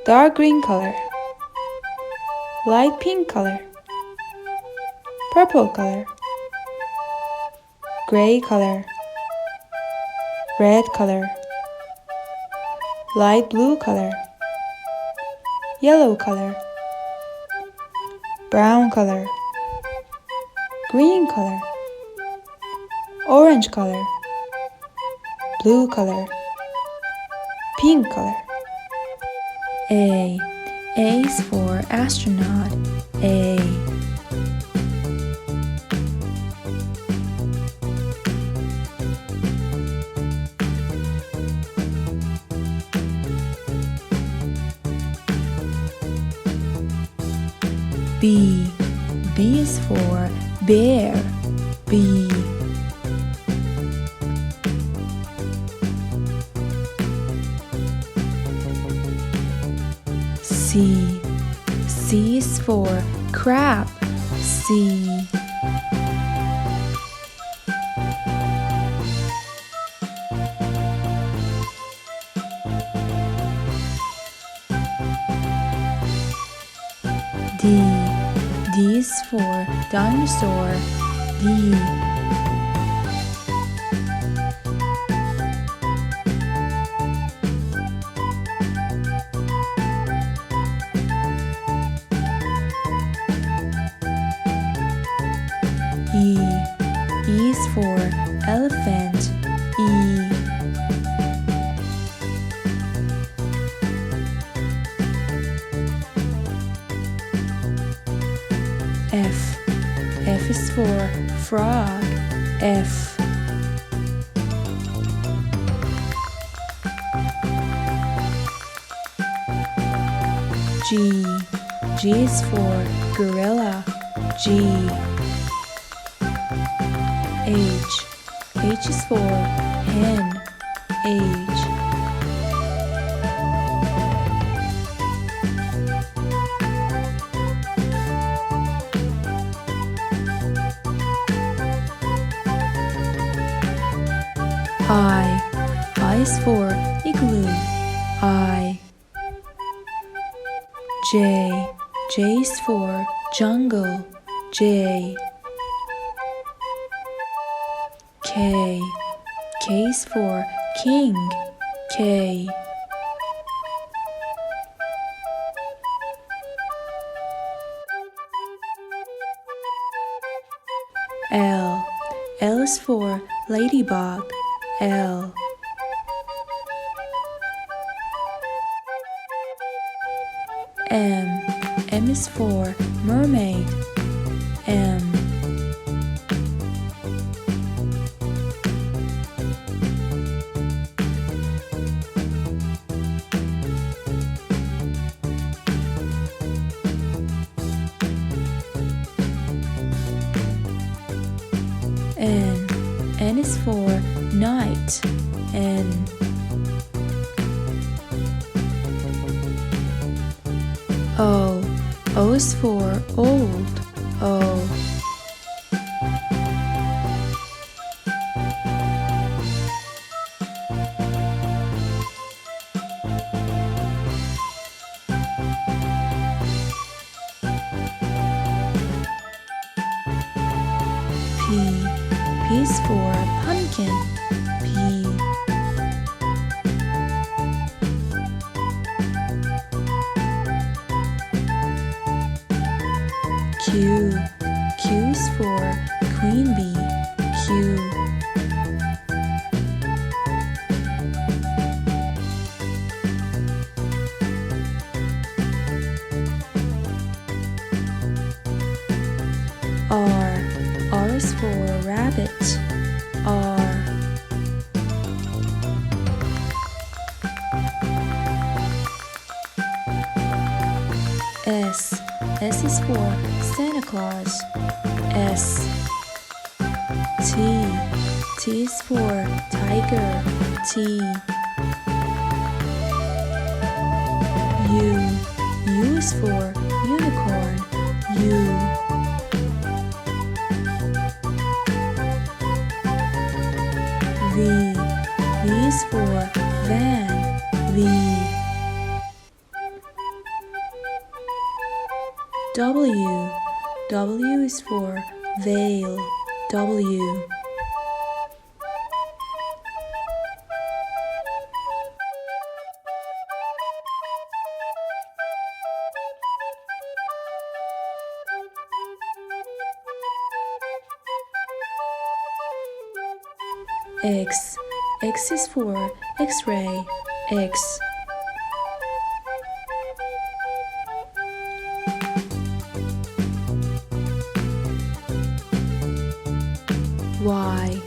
dark green color, light pink color, purple color, gray color, red color, light blue color, yellow color, brown color, green color, orange color, blue color, pink color. A is for astronaut. A. B. B is for bear. B. C. C is for crab. C. D. D is for dinosaur. D. E. E is for elephant. E. F. F is for frog. F. G. G is for gorilla. G. H. H is for hen. H. I is for igloo. I. J. J is for jungle. J. K. K is for king. K. L. L is for ladybug. L. M. M is for mermaid. M. N. N is for night. N. O. O is for old. O. P. P is for pumpkin. P. Q. Q is for queen bee. Q. R. R is for rabbit. R. S. S is for Santa Claus. S. T. T is for tiger. T. U. U is for unicorn. U. V. V is for van. V. W. W is for veil. W. X. X is for X-ray. X. Y.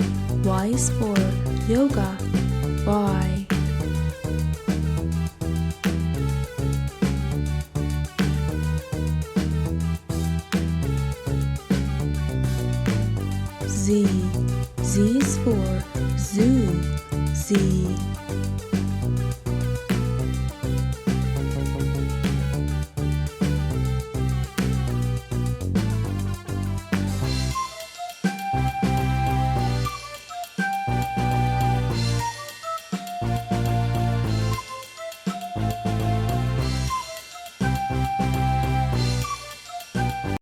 Y is for yoga. Y. Z. Z is for